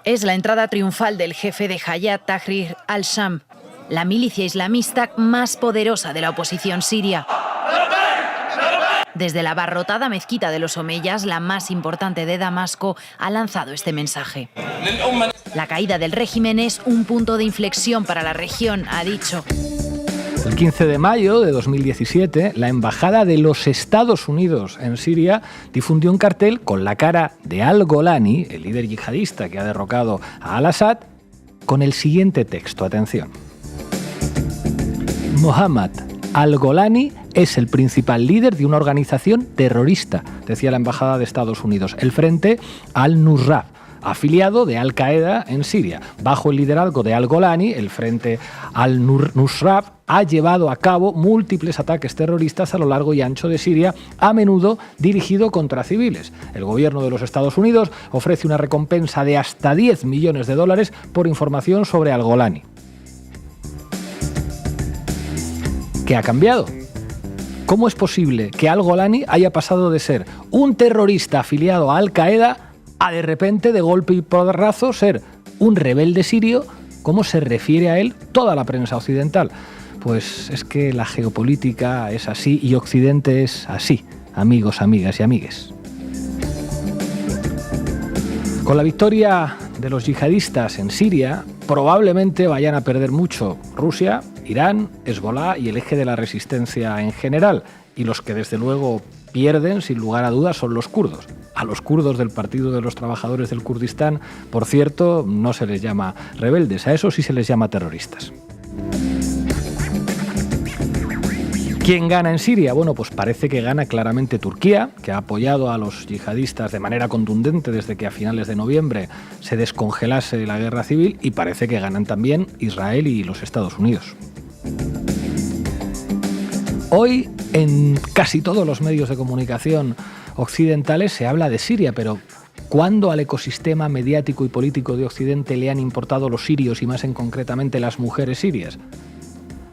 Es la entrada triunfal del jefe de Hayat Tahrir al-Sham, la milicia islamista más poderosa de la oposición siria. Desde la abarrotada mezquita de los omeyas, la más importante de Damasco, ha lanzado este mensaje. La caída del régimen es un punto de inflexión para la región, ha dicho. El 15 de mayo de 2017, la Embajada de los Estados Unidos en Siria difundió un cartel con la cara de al-Golani, el líder yihadista que ha derrocado a al-Assad, con el siguiente texto. Atención. Mohammad al-Golani es el principal líder de una organización terrorista, decía la Embajada de Estados Unidos, el Frente al-Nusra, afiliado de Al-Qaeda en Siria. Bajo el liderazgo de al-Golani, el Frente al-Nusra ha llevado a cabo múltiples ataques terroristas a lo largo y ancho de Siria, a menudo dirigido contra civiles. El gobierno de los Estados Unidos ofrece una recompensa de hasta $10 millones por información sobre al-Golani. ¿Qué ha cambiado? ¿Cómo es posible que al-Golani haya pasado de ser un terrorista afiliado a Al-Qaeda a de repente, de golpe y porrazo, ser un rebelde sirio, como se refiere a él toda la prensa occidental? Pues es que la geopolítica es así y Occidente es así, amigos, amigas y amigues. Con la victoria de los yihadistas en Siria, probablemente vayan a perder mucho Rusia, Irán, Hezbolá y el eje de la resistencia en general. Y los que desde luego pierden, sin lugar a dudas, son los kurdos. A los kurdos del Partido de los Trabajadores del Kurdistán, por cierto, no se les llama rebeldes, a esos sí se les llama terroristas. ¿Quién gana en Siria? Bueno, pues parece que gana claramente Turquía, que ha apoyado a los yihadistas de manera contundente desde que a finales de noviembre se descongelase la guerra civil, y parece que ganan también Israel y los Estados Unidos. Hoy, en casi todos los medios de comunicación occidentales se habla de Siria, pero ¿cuándo al ecosistema mediático y político de Occidente le han importado los sirios y más en concretamente las mujeres sirias?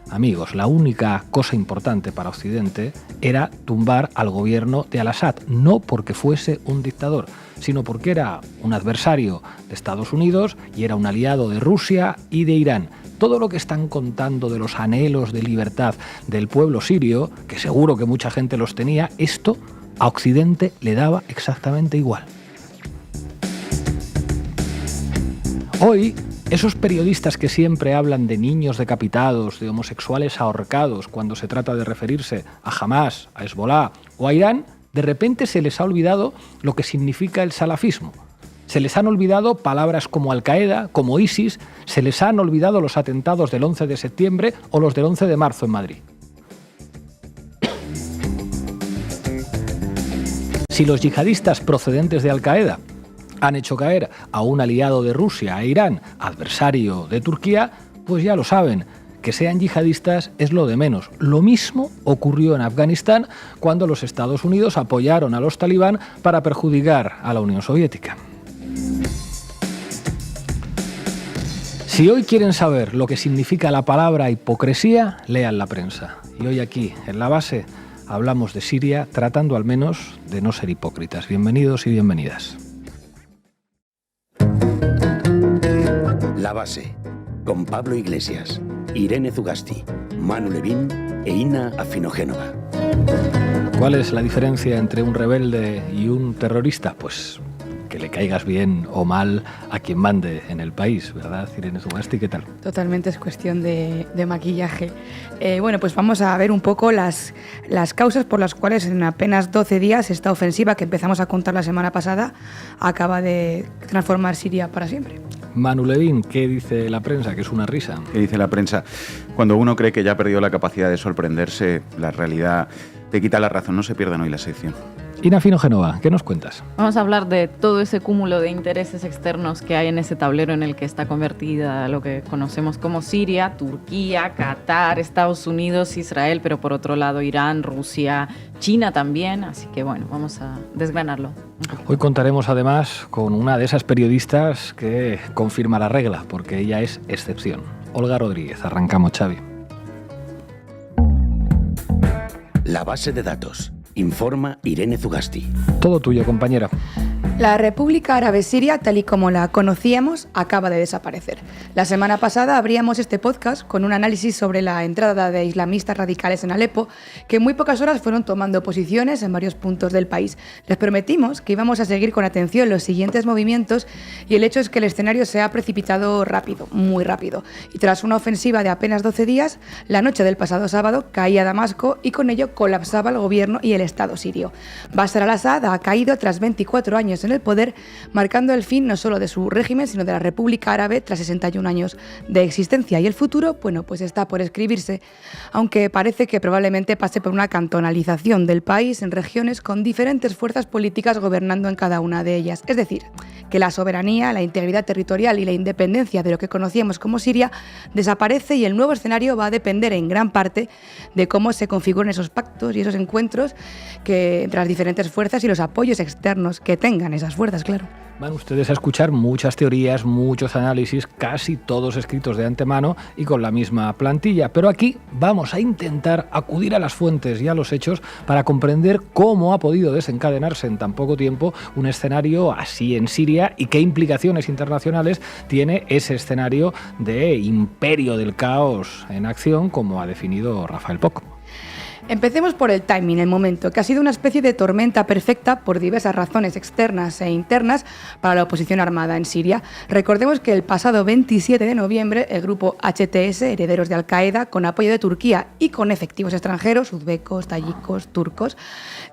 Amigos, la única cosa importante para Occidente era tumbar al gobierno de al-Assad, no porque fuese un dictador, sino porque era un adversario de Estados Unidos y era un aliado de Rusia y de Irán. Todo lo que están contando de los anhelos de libertad del pueblo sirio, que seguro que mucha gente los tenía, esto a Occidente le daba exactamente igual. Hoy, esos periodistas que siempre hablan de niños decapitados, de homosexuales ahorcados, cuando se trata de referirse a Hamás, a Hezbolá o a Irán, de repente se les ha olvidado lo que significa el salafismo. Se les han olvidado palabras como Al-Qaeda, como ISIS, se les han olvidado los atentados del 11 de septiembre o los del 11 de marzo en Madrid. Si los yihadistas procedentes de Al-Qaeda han hecho caer a un aliado de Rusia, a Irán, adversario de Turquía, pues ya lo saben, que sean yihadistas es lo de menos. Lo mismo ocurrió en Afganistán cuando los Estados Unidos apoyaron a los talibán para perjudicar a la Unión Soviética. Si hoy quieren saber lo que significa la palabra hipocresía, lean la prensa. Y hoy aquí, en La Base, hablamos de Siria, tratando al menos de no ser hipócritas. Bienvenidos y bienvenidas. La Base, con Pablo Iglesias, Irene Zugasti, Manu Levín e Ina Afinogénova. ¿Cuál es la diferencia entre un rebelde y un terrorista? Pues que le caigas bien o mal a quien mande en el país, ¿verdad, Irene Zugasti? ¿Qué tal? Totalmente, es cuestión de maquillaje. Bueno, pues vamos a ver un poco las causas por las cuales en apenas 12 días esta ofensiva que empezamos a contar la semana pasada acaba de transformar Siria para siempre. Manu Levín, ¿qué dice la prensa? Que es una risa. ¿Qué dice la prensa? Cuando uno cree que ya ha perdido la capacidad de sorprenderse, la realidad te quita la razón. No se pierdan hoy la sección. Ina Afinogénova, ¿qué nos cuentas? Vamos a hablar de todo ese cúmulo de intereses externos que hay en ese tablero en el que está convertida lo que conocemos como Siria, Turquía, Qatar, Estados Unidos, Israel, pero por otro lado Irán, Rusia, China también. Así que bueno, vamos a desgranarlo. Hoy contaremos además con una de esas periodistas que confirma la regla, porque ella es excepción. Olga Rodríguez. Arrancamos, Xavi. La Base de datos. Informa Irene Zugasti. Todo tuyo, compañera. La República Árabe Siria, tal y como la conocíamos, acaba de desaparecer. La semana pasada abríamos este podcast con un análisis sobre la entrada de islamistas radicales en Alepo, que en muy pocas horas fueron tomando posiciones en varios puntos del país. Les prometimos que íbamos a seguir con atención los siguientes movimientos y el hecho es que el escenario se ha precipitado rápido, muy rápido. Y tras una ofensiva de apenas 12 días, la noche del pasado sábado caía Damasco y con ello colapsaba el gobierno y el Estado sirio. Bashar al-Assad ha caído tras 24 años en el poder, marcando el fin no solo de su régimen, sino de la República Árabe tras 61 años de existencia. Y el futuro, bueno, pues está por escribirse, aunque parece que probablemente pase por una cantonalización del país en regiones con diferentes fuerzas políticas gobernando en cada una de ellas. Es decir, que la soberanía, la integridad territorial y la independencia de lo que conocíamos como Siria desaparece y el nuevo escenario va a depender en gran parte de cómo se configuren esos pactos y esos encuentros que entre las diferentes fuerzas y los apoyos externos que tengan esas fuerzas, claro. Van ustedes a escuchar muchas teorías, muchos análisis, casi todos escritos de antemano y con la misma plantilla. Pero aquí vamos a intentar acudir a las fuentes y a los hechos para comprender cómo ha podido desencadenarse en tan poco tiempo un escenario así en Siria y qué implicaciones internacionales tiene ese escenario de imperio del caos en acción, como ha definido Rafael Poch. Empecemos por el timing, el momento, que ha sido una especie de tormenta perfecta por diversas razones externas e internas para la oposición armada en Siria. Recordemos que el pasado 27 de noviembre el grupo HTS, herederos de Al-Qaeda, con apoyo de Turquía y con efectivos extranjeros, uzbecos, tayikos, turcos,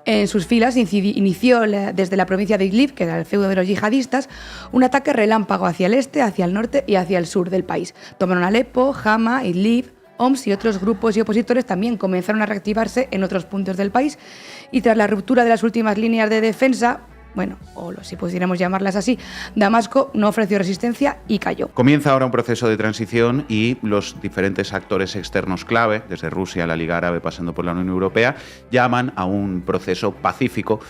en sus filas inició desde la provincia de Idlib, que era el feudo de los yihadistas, un ataque relámpago hacia el este, hacia el norte y hacia el sur del país. Tomaron Alepo, Hama, Idlib, Homs y otros grupos y opositores también comenzaron a reactivarse en otros puntos del país y tras la ruptura de las últimas líneas de defensa, bueno, o si pudiéramos llamarlas así, Damasco no ofreció resistencia y cayó. Comienza ahora un proceso de transición y los diferentes actores externos clave, desde Rusia, la Liga Árabe, pasando por la Unión Europea, llaman a un proceso pacífico.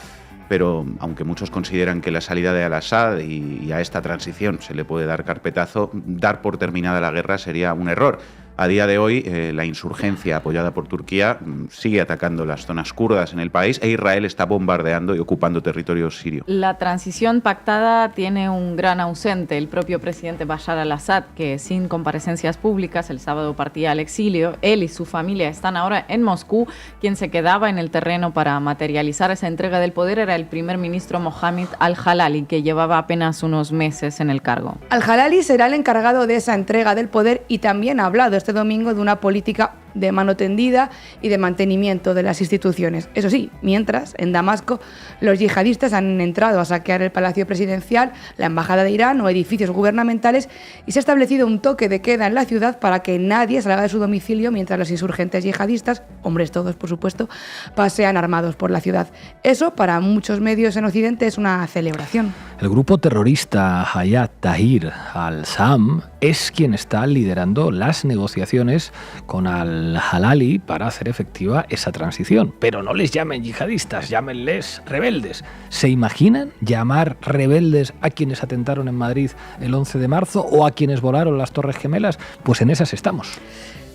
Pero aunque muchos consideran que la salida de Al-Assad y a esta transición se le puede dar carpetazo, dar por terminada la guerra sería un error. A día de hoy, la insurgencia apoyada por Turquía sigue atacando las zonas kurdas en el país e Israel está bombardeando y ocupando territorio sirio. La transición pactada tiene un gran ausente, el propio presidente Bashar al-Assad, que sin comparecencias públicas el sábado partía al exilio. Él y su familia están ahora en Moscú. Quien se quedaba en el terreno para materializar esa entrega del poder era el primer ministro Mohammed al-Jalali, que llevaba apenas unos meses en el cargo. Al-Jalali será el encargado de esa entrega del poder y también ha hablado este domingo de una política de mano tendida y de mantenimiento de las instituciones. Eso sí, mientras, en Damasco, los yihadistas han entrado a saquear el Palacio Presidencial, la Embajada de Irán o edificios gubernamentales y se ha establecido un toque de queda en la ciudad para que nadie salga de su domicilio mientras los insurgentes yihadistas, hombres todos por supuesto, pasean armados por la ciudad. Eso, para muchos medios en Occidente, es una celebración. El grupo terrorista Hayat Tahrir al-Sham es quien está liderando las negociaciones con al-Jalali para hacer efectiva esa transición. Pero no les llamen yihadistas, llámenles rebeldes. ¿Se imaginan llamar rebeldes a quienes atentaron en Madrid el 11 de marzo o a quienes volaron las Torres Gemelas? Pues en esas estamos.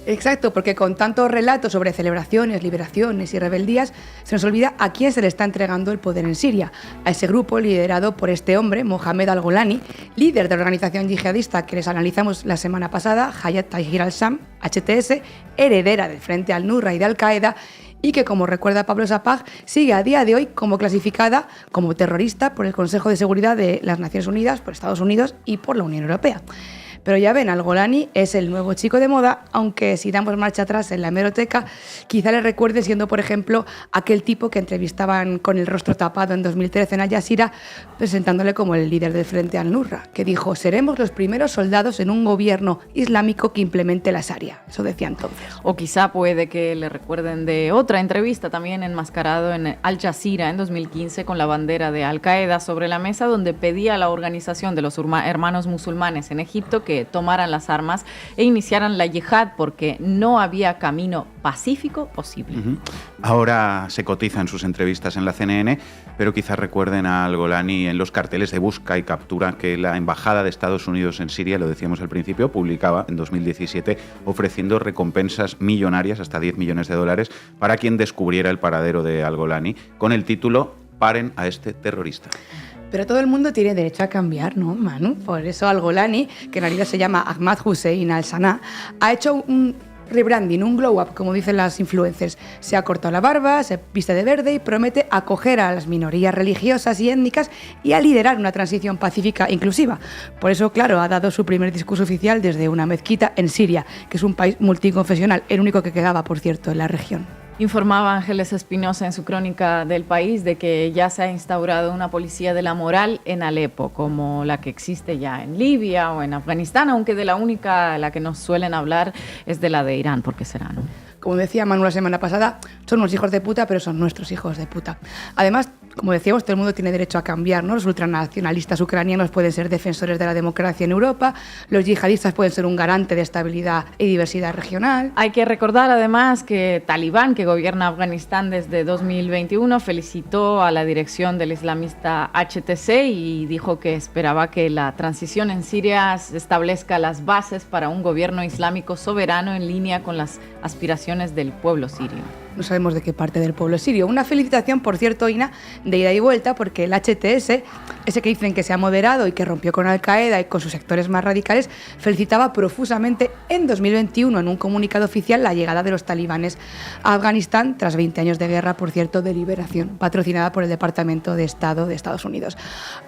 Exacto, porque con tantos relatos sobre celebraciones, liberaciones y rebeldías, se nos olvida a quién se le está entregando el poder en Siria. A ese grupo liderado por este hombre, Mohammed al-Golani, líder de la organización yihadista que les analizamos la semana pasada, Hayat Tahrir al-Sham, HTS, heredera del Frente al-Nusra y de Al-Qaeda, y que, como recuerda Pablo Sapag, sigue a día de hoy como clasificada como terrorista por el Consejo de Seguridad de las Naciones Unidas, por Estados Unidos y por la Unión Europea. Pero ya ven, al-Golani es el nuevo chico de moda, aunque si damos marcha atrás en la hemeroteca, quizá le recuerde siendo, por ejemplo, aquel tipo que entrevistaban con el rostro tapado en 2013 en Al Jazeera, presentándole como el líder del Frente al-Nusra, que dijo: seremos los primeros soldados en un gobierno islámico que implemente la Sharia. Eso decía entonces. O quizá puede que le recuerden de otra entrevista también enmascarado en Al Jazeera en 2015 con la bandera de Al-Qaeda sobre la mesa, donde pedía a la organización de los hermanos musulmanes en Egipto que tomaran las armas e iniciaran la yihad porque no había camino pacífico posible. Ahora se cotiza en sus entrevistas en la CNN, pero quizás recuerden a al-Golani en los carteles de busca y captura que la Embajada de Estados Unidos en Siria, lo decíamos al principio, publicaba en 2017 ofreciendo recompensas millonarias, hasta $10 millones, para quien descubriera el paradero de al-Golani, con el título "Paren a este terrorista". Pero todo el mundo tiene derecho a cambiar, ¿no, Manu? Por eso Al-Golani, que en realidad se llama Ahmad Hussein al-Sanaa, ha hecho un rebranding, un glow up, como dicen las influencers. Se ha cortado la barba, se viste de verde y promete acoger a las minorías religiosas y étnicas y a liderar una transición pacífica e inclusiva. Por eso, claro, ha dado su primer discurso oficial desde una mezquita en Siria, que es un país multiconfesional, el único que quedaba, por cierto, en la región. Informaba Ángeles Espinosa en su crónica del País de que ya se ha instaurado una policía de la moral en Alepo, como la que existe ya en Libia o en Afganistán, aunque de la única la que nos suelen hablar es de la de Irán, ¿por qué será, no? Como decía Manu la semana pasada, son unos hijos de puta, pero son nuestros hijos de puta. Además, como decíamos, todo el mundo tiene derecho a cambiar, ¿no? Los ultranacionalistas ucranianos pueden ser defensores de la democracia en Europa, los yihadistas pueden ser un garante de estabilidad y diversidad regional. Hay que recordar además que Talibán, que gobierna Afganistán desde 2021, felicitó a la dirección del islamista HTC y dijo que esperaba que la transición en Siria establezca las bases para un gobierno islámico soberano en línea con las aspiraciones del pueblo sirio. No sabemos de qué parte del pueblo sirio. Una felicitación, por cierto, Ina, de ida y vuelta, porque el HTS, ese que dicen que se ha moderado y que rompió con Al-Qaeda y con sus sectores más radicales, felicitaba profusamente en 2021 en un comunicado oficial la llegada de los talibanes a Afganistán tras 20 años de guerra, por cierto, de liberación, patrocinada por el Departamento de Estado de Estados Unidos.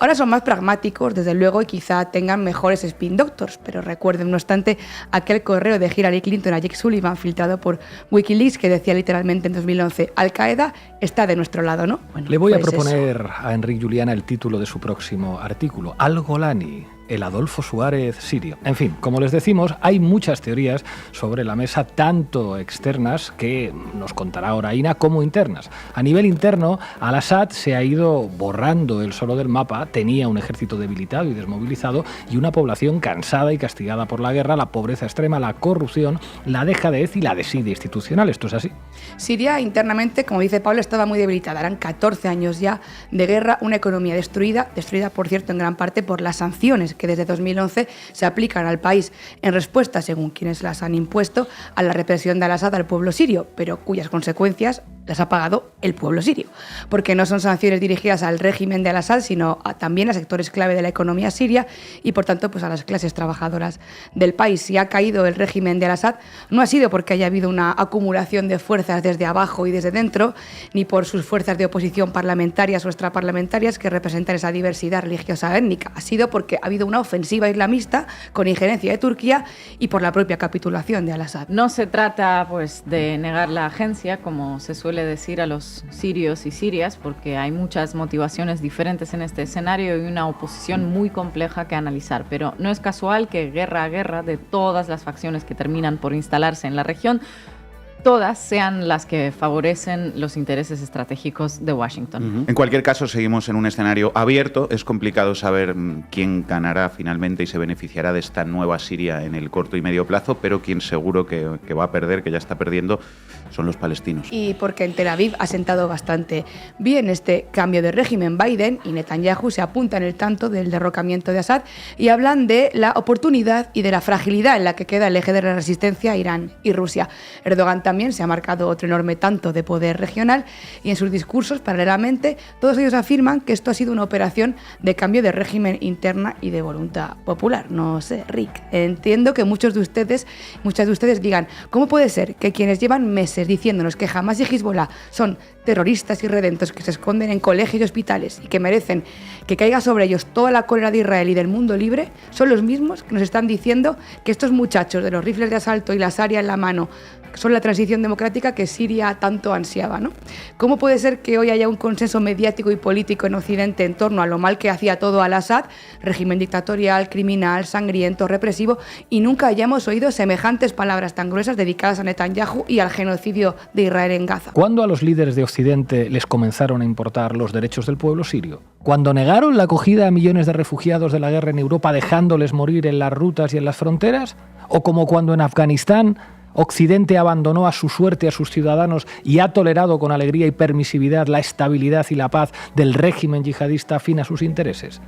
Ahora son más pragmáticos, desde luego, y quizá tengan mejores spin doctors, pero recuerden, no obstante, aquel correo de Hillary Clinton a Jake Sullivan filtrado por Wikileaks que decía literalmente en 2011, Al-Qaeda está de nuestro lado, ¿no? Bueno, le voy a pues proponer eso. a Enric Juliana el título de su próximo artículo, Al-Golani, el Adolfo Suárez sirio. En fin, como les decimos, hay muchas teorías sobre la mesa, tanto externas, que nos contará ahora Ina, como internas. A nivel interno, Al-Assad se ha ido borrando el solo del mapa, tenía un ejército debilitado y desmovilizado y una población cansada y castigada por la guerra, la pobreza extrema, la corrupción, la dejadez y la desidia institucional. ¿Esto es así? Siria internamente, como dice Pablo, estaba muy debilitada. Eran 14 años ya de guerra, una economía destruida, por cierto, en gran parte por las sanciones que desde 2011 se aplican al país en respuesta, según quienes las han impuesto, a la represión de Al-Assad al pueblo sirio, pero cuyas consecuencias las ha pagado el pueblo sirio, porque no son sanciones dirigidas al régimen de Al-Assad, sino también a sectores clave de la economía siria y, por tanto, pues a las clases trabajadoras del país. Si ha caído el régimen de Al-Assad, no ha sido porque haya habido una acumulación de fuerzas desde abajo y desde dentro, ni por sus fuerzas de oposición parlamentarias o extraparlamentarias que representan esa diversidad religiosa étnica. Ha sido porque ha habido una ofensiva islamista con injerencia de Turquía y por la propia capitulación de Al-Assad. No se trata, pues, de negar la agencia, como se suele decir a los sirios y sirias, porque hay muchas motivaciones diferentes en este escenario y una oposición muy compleja que analizar. Pero no es casual que guerra a guerra de todas las facciones que terminan por instalarse en la región, todas sean las que favorecen los intereses estratégicos de Washington. En cualquier caso, seguimos en un escenario abierto. Es complicado saber quién ganará finalmente y se beneficiará de esta nueva Siria en el corto y medio plazo, pero quien seguro que va a perder, que ya está perdiendo, son los palestinos. Y porque en Tel Aviv ha sentado bastante bien este cambio de régimen. Biden y Netanyahu se apuntan el tanto del derrocamiento de Assad y hablan de la oportunidad y de la fragilidad en la que queda el eje de la resistencia a Irán y Rusia. Erdogan también se ha marcado otro enorme tanto de poder regional y en sus discursos, paralelamente, todos ellos afirman que esto ha sido una operación de cambio de régimen interna y de voluntad popular. No sé, Rick, entiendo que muchas de ustedes digan, ¿cómo puede ser que quienes llevan meses diciéndonos que Hamas y Hezbollah son terroristas irredentos que se esconden en colegios y hospitales y que merecen que caiga sobre ellos toda la cólera de Israel y del mundo libre, son los mismos que nos están diciendo que estos muchachos de los rifles de asalto y la Sharia en la mano son la transición democrática que Siria tanto ansiaba, ¿no? ¿Cómo puede ser que hoy haya un consenso mediático y político en Occidente en torno a lo mal que hacía todo Al-Assad, régimen dictatorial, criminal, sangriento, represivo, y nunca hayamos oído semejantes palabras tan gruesas dedicadas a Netanyahu y al genocidio de Israel en Gaza? ¿Cuándo a los líderes de Occidente les comenzaron a importar los derechos del pueblo sirio? ¿Cuando negaron la acogida a millones de refugiados de la guerra en Europa dejándoles morir en las rutas y en las fronteras? ¿O como cuando en Afganistán Occidente abandonó a su suerte a sus ciudadanos y ha tolerado con alegría y permisividad la estabilidad y la paz del régimen yihadista afín a sus intereses?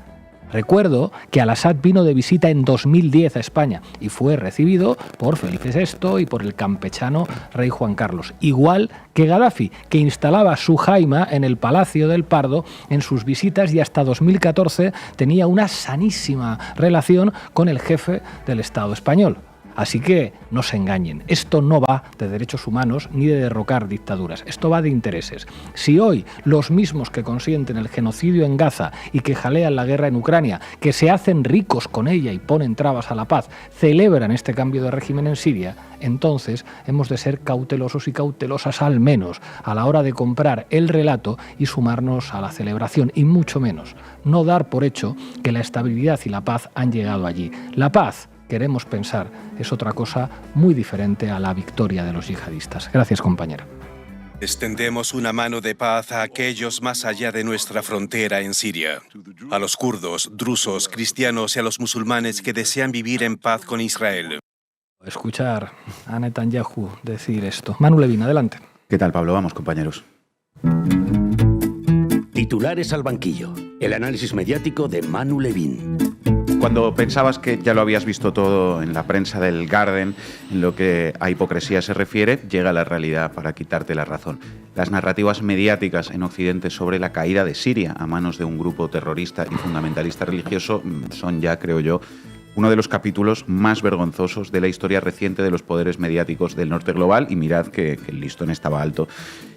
Recuerdo que al-Assad vino de visita en 2010 a España y fue recibido por Felipe VI y por el campechano rey Juan Carlos. Igual que Gaddafi, que instalaba su jaima en el Palacio del Pardo en sus visitas y hasta 2014 tenía una sanísima relación con el jefe del Estado español. Así que no se engañen, esto no va de derechos humanos ni de derrocar dictaduras, esto va de intereses. Si hoy los mismos que consienten el genocidio en Gaza y que jalean la guerra en Ucrania, que se hacen ricos con ella y ponen trabas a la paz, celebran este cambio de régimen en Siria, entonces hemos de ser cautelosos y cautelosas al menos a la hora de comprar el relato y sumarnos a la celebración, y mucho menos no dar por hecho que la estabilidad y la paz han llegado allí. La paz, queremos pensar, es otra cosa muy diferente a la victoria de los yihadistas. Gracias, compañera. Extendemos una mano de paz a aquellos más allá de nuestra frontera en Siria, a los kurdos, drusos, cristianos y a los musulmanes que desean vivir en paz con Israel. Escuchar a Netanyahu decir esto. Manu Levin, adelante. ¿Qué tal, Pablo? Vamos, compañeros. Titulares al banquillo. El análisis mediático de Manu Levin. Cuando pensabas que ya lo habías visto todo en la prensa del Guardian, en lo que a hipocresía se refiere, llega la realidad para quitarte la razón. Las narrativas mediáticas en Occidente sobre la caída de Siria a manos de un grupo terrorista y fundamentalista religioso son ya, creo yo, uno de los capítulos más vergonzosos de la historia reciente de los poderes mediáticos del norte global, y mirad que el listón estaba alto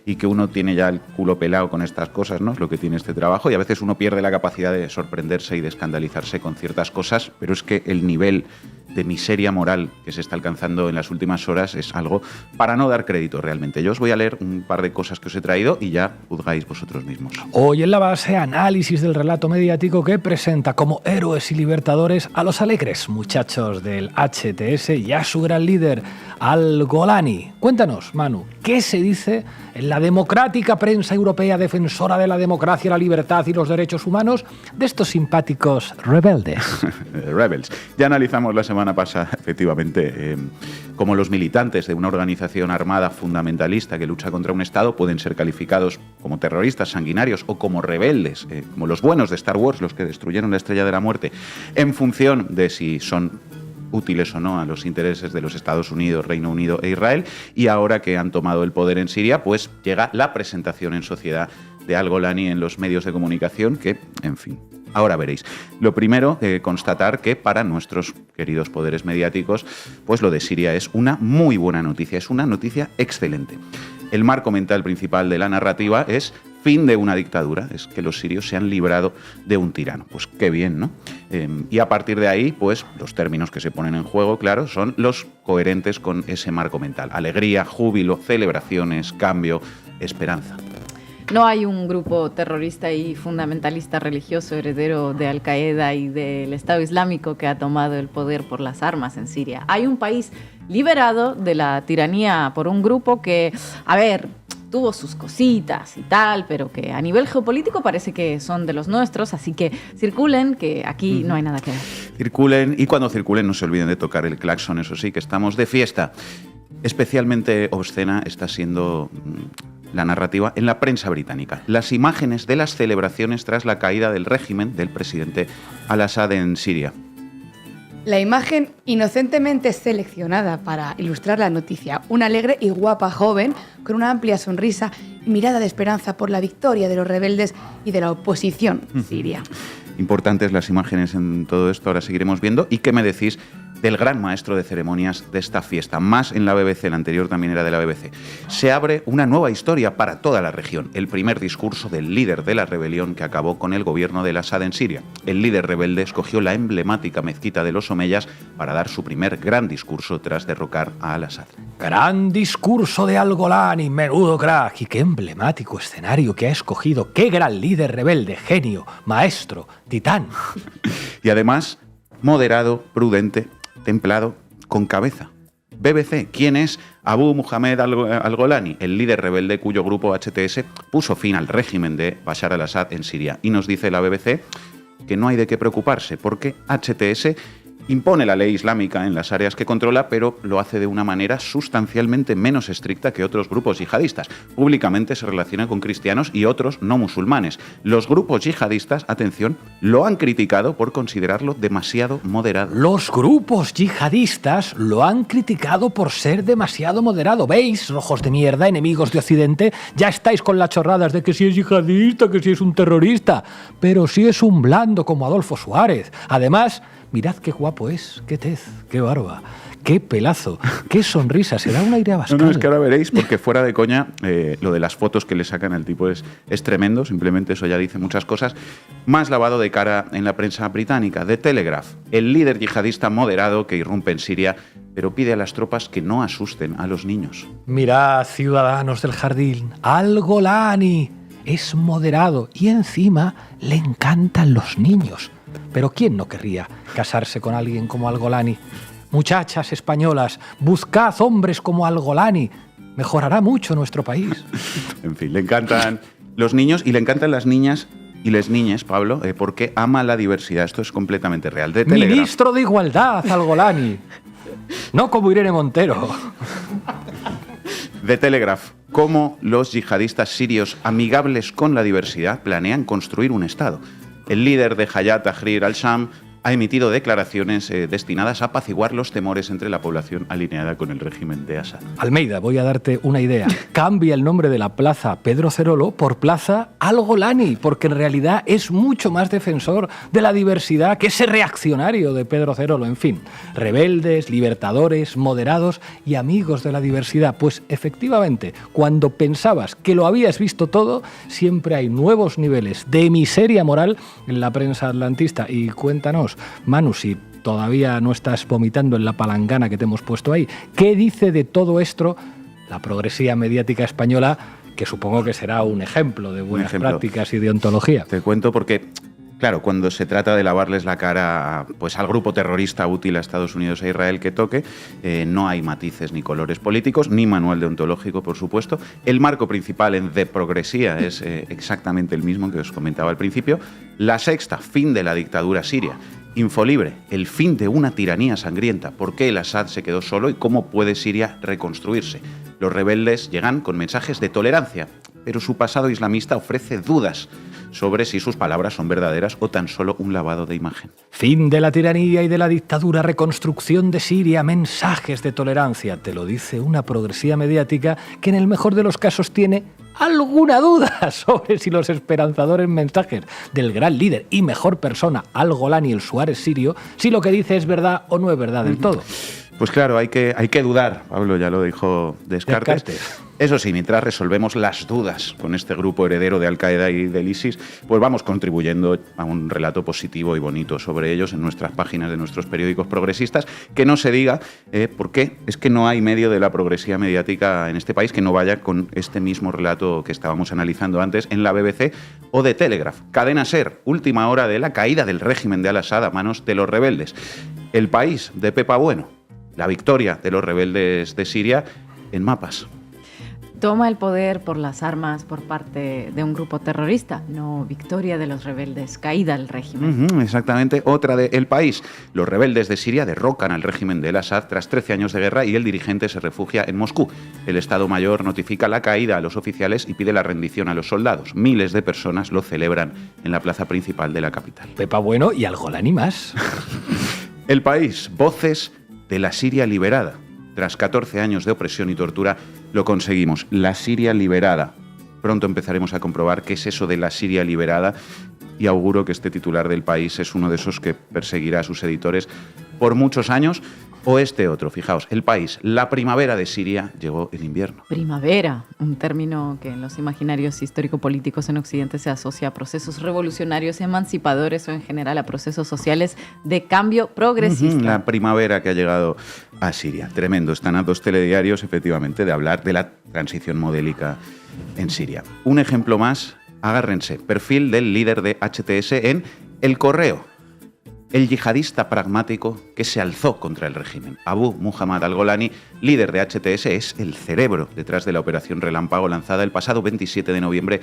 y que uno tiene ya el culo pelado con estas cosas, ¿no? Es lo que tiene este trabajo, y a veces uno pierde la capacidad de sorprenderse y de escandalizarse con ciertas cosas, pero es que el nivel de miseria moral que se está alcanzando en las últimas horas es algo para no dar crédito realmente. Yo os voy a leer un par de cosas que os he traído y ya juzgáis vosotros mismos. Hoy en La Base, análisis del relato mediático que presenta como héroes y libertadores a los alegres muchachos del HTS y a su gran líder, Al-Golani. Cuéntanos, Manu, ¿qué se dice en la democrática prensa europea defensora de la democracia, la libertad y los derechos humanos de estos simpáticos rebeldes? Rebels. Ya analizamos la semana pasada, efectivamente, cómo los militantes de una organización armada fundamentalista que lucha contra un Estado pueden ser calificados como terroristas sanguinarios o como rebeldes, como los buenos de Star Wars, los que destruyeron la Estrella de la Muerte, en función de si son útiles o no a los intereses de los Estados Unidos, Reino Unido e Israel. Y ahora que han tomado el poder en Siria, pues llega la presentación en sociedad de Al-Golani en los medios de comunicación, que, en fin, ahora veréis. Lo primero, constatar que para nuestros queridos poderes mediáticos, pues lo de Siria es una muy buena noticia, es una noticia excelente. El marco mental principal de la narrativa es fin de una dictadura, es que los sirios se han librado de un tirano. Pues qué bien, ¿no? Y a partir de ahí, pues los términos que se ponen en juego, claro, son los coherentes con ese marco mental. Alegría, júbilo, celebraciones, cambio, esperanza. No hay un grupo terrorista y fundamentalista religioso heredero de Al-Qaeda y del Estado Islámico que ha tomado el poder por las armas en Siria. Hay un país liberado de la tiranía por un grupo que, tuvo sus cositas y tal, pero que a nivel geopolítico parece que son de los nuestros, así que circulen, que aquí no hay nada que ver. Circulen, y cuando circulen no se olviden de tocar el claxon, eso sí, que estamos de fiesta. Especialmente obscena está siendo la narrativa en la prensa británica. Las imágenes de las celebraciones tras la caída del régimen del presidente Al-Assad en Siria. La imagen inocentemente seleccionada para ilustrar la noticia. Una alegre y guapa joven con una amplia sonrisa y mirada de esperanza por la victoria de los rebeldes y de la oposición siria. Importantes las imágenes en todo esto, ahora seguiremos viendo. ¿Y qué me decís del gran maestro de ceremonias de esta fiesta? Más en la BBC, el anterior también era de la BBC. Se abre una nueva historia para toda la región. El primer discurso del líder de la rebelión que acabó con el gobierno de Al-Assad en Siria. El líder rebelde escogió la emblemática mezquita de los Omeyas para dar su primer gran discurso tras derrocar a Al-Assad. Gran discurso de Al-Golani, menudo crack, y qué emblemático escenario que ha escogido. Qué gran líder rebelde, genio, maestro, titán. Y además, moderado, prudente, templado, con cabeza. BBC, ¿quién es Abu Muhammad Al-Golani? El líder rebelde cuyo grupo HTS puso fin al régimen de Bashar al-Assad en Siria. Y nos dice la BBC que no hay de qué preocuparse porque HTS impone la ley islámica en las áreas que controla, pero lo hace de una manera sustancialmente menos estricta que otros grupos yihadistas. Públicamente se relaciona con cristianos y otros no musulmanes. Los grupos yihadistas, atención, lo han criticado por considerarlo demasiado moderado. Los grupos yihadistas lo han criticado por ser demasiado moderado. ¿Veis, rojos de mierda, enemigos de Occidente? Ya estáis con las chorradas de que si es yihadista, que si es un terrorista. Pero si es un blando como Adolfo Suárez. Además, mirad qué guapo es, qué tez, qué barba, qué pelazo, qué sonrisa, se da un aire abascal. No, es que ahora veréis, porque fuera de coña, lo de las fotos que le sacan al tipo es tremendo, simplemente eso ya dice muchas cosas. Más lavado de cara en la prensa británica. The Telegraph, el líder yihadista moderado que irrumpe en Siria, pero pide a las tropas que no asusten a los niños. Mirad, ciudadanos del jardín, Al-Golani es moderado y encima le encantan los niños. Pero ¿quién no querría casarse con alguien como Al-Golani? Muchachas españolas, buscad hombres como Al-Golani. Mejorará mucho nuestro país. En fin, le encantan los niños y le encantan las niñas y les niñes, Pablo, porque ama la diversidad. Esto es completamente real. The Telegraph. Ministro de Igualdad, Al-Golani. No como Irene Montero. The Telegraph. Cómo los yihadistas sirios amigables con la diversidad planean construir un Estado. El líder de Hayat Tahrir al-Sham ha emitido declaraciones destinadas a apaciguar los temores entre la población alineada con el régimen de Assad. Almeida, voy a darte una idea. Cambia el nombre de la plaza Pedro Cerolo por plaza Al-Golani, porque en realidad es mucho más defensor de la diversidad que ese reaccionario de Pedro Cerolo. En fin, rebeldes, libertadores, moderados y amigos de la diversidad. Pues efectivamente, cuando pensabas que lo habías visto todo, siempre hay nuevos niveles de miseria moral en la prensa atlantista. Y cuéntanos, Manu, si todavía no estás vomitando en la palangana que te hemos puesto ahí, ¿qué dice de todo esto la progresía mediática española, que supongo que será un ejemplo de buenas prácticas y de ontología? Te cuento porque, claro, cuando se trata de lavarles la cara pues, al grupo terrorista útil a Estados Unidos e Israel que toque, no hay matices ni colores políticos, ni manual deontológico, por supuesto. El marco principal en The Progresía es exactamente el mismo que os comentaba al principio. La Sexta, fin de la dictadura siria. Infolibre, el fin de una tiranía sangrienta. ¿Por qué el Assad se quedó solo y cómo puede Siria reconstruirse? Los rebeldes llegan con mensajes de tolerancia, pero su pasado islamista ofrece dudas sobre si sus palabras son verdaderas o tan solo un lavado de imagen. Fin de la tiranía y de la dictadura, reconstrucción de Siria, mensajes de tolerancia. Te lo dice una progresía mediática que en el mejor de los casos tiene alguna duda sobre si los esperanzadores mensajes del gran líder y mejor persona, Al-Golani, el Suárez sirio, si lo que dice es verdad o no es verdad del todo. Pues claro, hay que dudar, Pablo ya lo dijo Descartes. Eso sí, mientras resolvemos las dudas con este grupo heredero de Al-Qaeda y del ISIS, pues vamos contribuyendo a un relato positivo y bonito sobre ellos en nuestras páginas de nuestros periódicos progresistas. Que no se diga por qué, es que no hay medio de la progresía mediática en este país que no vaya con este mismo relato que estábamos analizando antes en la BBC o de Telegraph. Cadena SER, última hora de la caída del régimen de Al-Assad a manos de los rebeldes. El País, de Pepa Bueno, la victoria de los rebeldes de Siria en mapas. Toma el poder por las armas por parte de un grupo terrorista, no victoria de los rebeldes, caída del régimen. Exactamente, otra de El País. Los rebeldes de Siria derrocan al régimen de Al-Assad tras 13 años de guerra y el dirigente se refugia en Moscú. El Estado Mayor notifica la caída a los oficiales y pide la rendición a los soldados. Miles de personas lo celebran en la plaza principal de la capital. Pepa Bueno y Al-Golani más. El País, voces de la Siria liberada. Tras 14 años de opresión y tortura, lo conseguimos. La Siria liberada. Pronto empezaremos a comprobar qué es eso de la Siria liberada y auguro que este titular del País es uno de esos que perseguirá a sus editores por muchos años. O este otro, fijaos, El País, la primavera de Siria llegó en invierno. Primavera, un término que en los imaginarios histórico-políticos en Occidente se asocia a procesos revolucionarios, emancipadores o en general a procesos sociales de cambio progresista. La primavera que ha llegado a Siria. Tremendo, están a 2 telediarios, efectivamente, de hablar de la transición modélica en Siria. Un ejemplo más, agárrense, perfil del líder de HTS en El Correo. El yihadista pragmático que se alzó contra el régimen. Abu Muhammad Al-Golani, líder de HTS, es el cerebro detrás de la operación Relámpago lanzada el pasado 27 de noviembre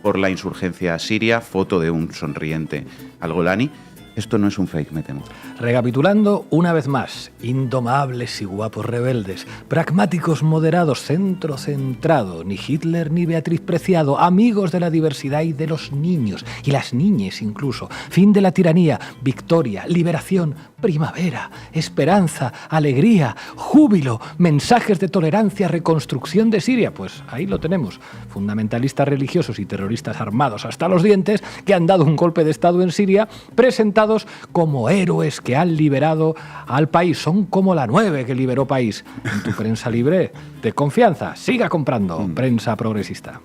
por la insurgencia siria. Foto de un sonriente Al-Golani. Esto no es un fake, me temo. Recapitulando una vez más, indomables y guapos rebeldes, pragmáticos moderados, centro centrado, ni Hitler ni Beatriz Preciado, amigos de la diversidad y de los niños, y las niñes incluso, fin de la tiranía, victoria, liberación, primavera, esperanza, alegría, júbilo, mensajes de tolerancia, reconstrucción de Siria. Pues ahí lo tenemos, fundamentalistas religiosos y terroristas armados hasta los dientes que han dado un golpe de Estado en Siria, presentados como héroes que han liberado al país. Son como la 9 que liberó país. En tu prensa libre de confianza, siga comprando prensa progresista.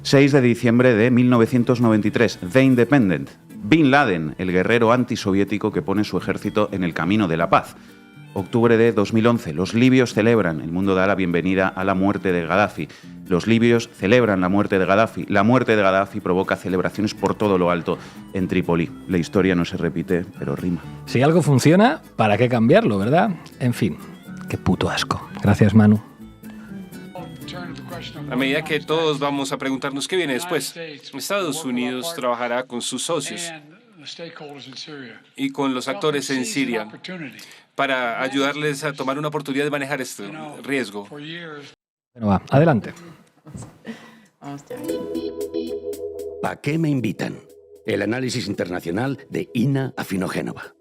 6 de diciembre de 1993, The Independent. Bin Laden, el guerrero antisoviético que pone su ejército en el camino de la paz. Octubre de 2011, los libios celebran, el mundo da la bienvenida a la muerte de Gaddafi. Los libios celebran la muerte de Gaddafi. La muerte de Gaddafi provoca celebraciones por todo lo alto en Trípoli. La historia no se repite, pero rima. Si algo funciona, ¿para qué cambiarlo, verdad? En fin, qué puto asco. Gracias, Manu. A medida que todos vamos a preguntarnos qué viene después, Estados Unidos trabajará con sus socios y con los actores en Siria para ayudarles a tomar una oportunidad de manejar este riesgo. Bueno, va, adelante. ¿A qué me invitan? El análisis internacional de Inna Afinogenova.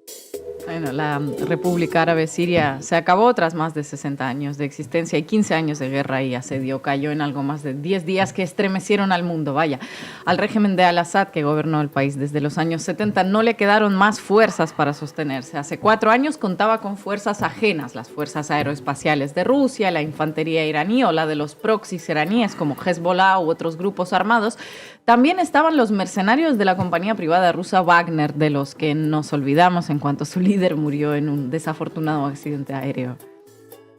Bueno, la República Árabe Siria se acabó tras más de 60 años de existencia y 15 años de guerra y asedio. Cayó en algo más de 10 días que estremecieron al mundo. Vaya, al régimen de Al-Assad, que gobernó el país desde los años 70, no le quedaron más fuerzas para sostenerse. Hace 4 años contaba con fuerzas ajenas, las fuerzas aeroespaciales de Rusia, la infantería iraní o la de los proxies iraníes como Hezbollah u otros grupos armados. También estaban los mercenarios de la compañía privada rusa Wagner, de los que nos olvidamos en cuanto su líder murió en un desafortunado accidente aéreo.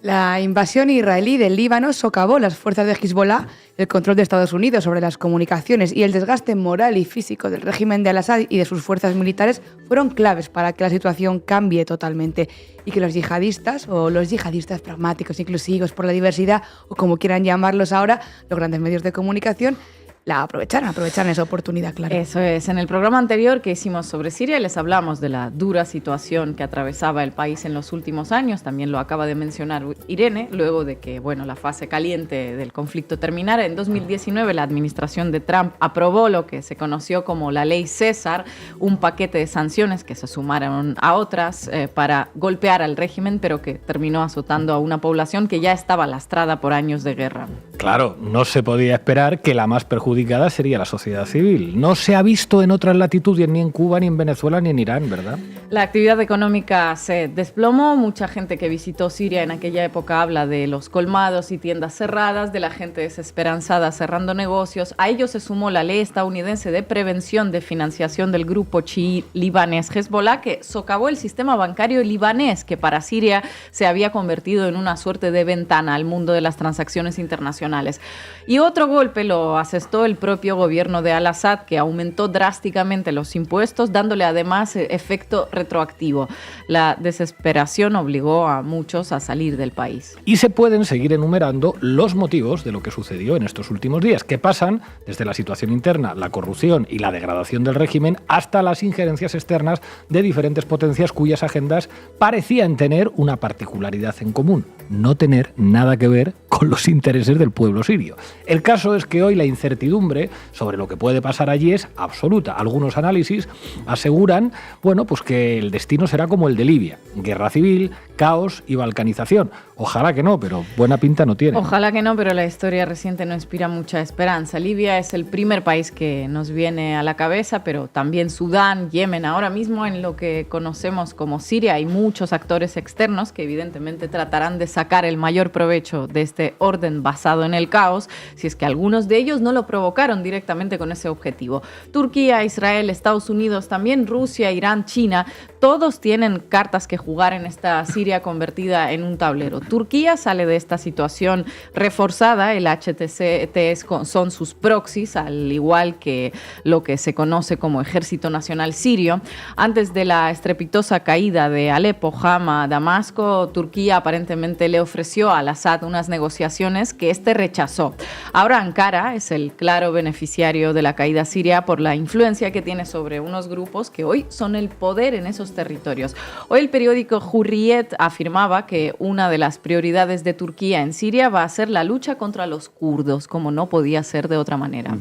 La invasión israelí del Líbano socavó las fuerzas de Hezbollah, el control de Estados Unidos sobre las comunicaciones y el desgaste moral y físico del régimen de Al-Assad y de sus fuerzas militares fueron claves para que la situación cambie totalmente y que los yihadistas, o los yihadistas pragmáticos, inclusivos por la diversidad, o como quieran llamarlos ahora, los grandes medios de comunicación, la aprovecharon esa oportunidad, claro. Eso es. En el programa anterior que hicimos sobre Siria les hablamos de la dura situación que atravesaba el país en los últimos años. También lo acaba de mencionar Irene, luego de que, la fase caliente del conflicto terminara. En 2019 la administración de Trump aprobó lo que se conoció como la Ley César, un paquete de sanciones que se sumaron a otras para golpear al régimen, pero que terminó azotando a una población que ya estaba lastrada por años de guerra. Claro, no se podía esperar que la más perjudicada sería la sociedad civil. No se ha visto en otras latitudes, ni en Cuba, ni en Venezuela, ni en Irán, ¿verdad? La actividad económica se desplomó. Mucha gente que visitó Siria en aquella época habla de los colmados y tiendas cerradas, de la gente desesperanzada cerrando negocios. A ello se sumó la ley estadounidense de prevención de financiación del grupo chií libanés Hezbollah, que socavó el sistema bancario libanés, que para Siria se había convertido en una suerte de ventana al mundo de las transacciones internacionales. Y otro golpe lo asestó el propio gobierno de Al-Assad, que aumentó drásticamente los impuestos, dándole además efecto retroactivo. La desesperación obligó a muchos a salir del país. Y se pueden seguir enumerando los motivos de lo que sucedió en estos últimos días, que pasan desde la situación interna, la corrupción y la degradación del régimen, hasta las injerencias externas de diferentes potencias cuyas agendas parecían tener una particularidad en común: no tener nada que ver con los intereses del pueblo sirio. El caso es que hoy la incertidumbre sobre lo que puede pasar allí es absoluta. Algunos análisis aseguran, pues que el destino será como el de Libia: guerra civil, caos y balcanización. Ojalá que no, pero buena pinta no tiene. Ojalá que no, pero la historia reciente no inspira mucha esperanza. Libia es el primer país que nos viene a la cabeza, pero también Sudán, Yemen. Ahora mismo en lo que conocemos como Siria hay muchos actores externos que evidentemente tratarán de sacar el mayor provecho de este orden basado en el caos, si es que algunos de ellos no lo provocaron directamente con ese objetivo. Turquía, Israel, Estados Unidos, también Rusia, Irán, China, todos tienen cartas que jugar en esta Siria convertida en un tablero. Turquía sale de esta situación reforzada. El HTS son sus proxies, al igual que lo que se conoce como Ejército Nacional Sirio. Antes de la estrepitosa caída de Alepo, Hama, Damasco, Turquía aparentemente le ofreció a Al-Assad unas negociaciones que este rechazó. Ahora Ankara es el claro beneficiario de la caída siria por la influencia que tiene sobre unos grupos que hoy son el poder en esos territorios. Hoy el periódico Hurriyet afirmaba que una de las prioridades de Turquía en Siria va a ser la lucha contra los kurdos, como no podía ser de otra manera.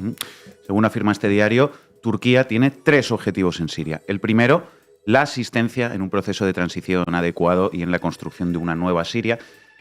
Según afirma este diario, Turquía tiene 3 objetivos en Siria. El primero, la asistencia en un proceso de transición adecuado y en la construcción de una nueva Siria,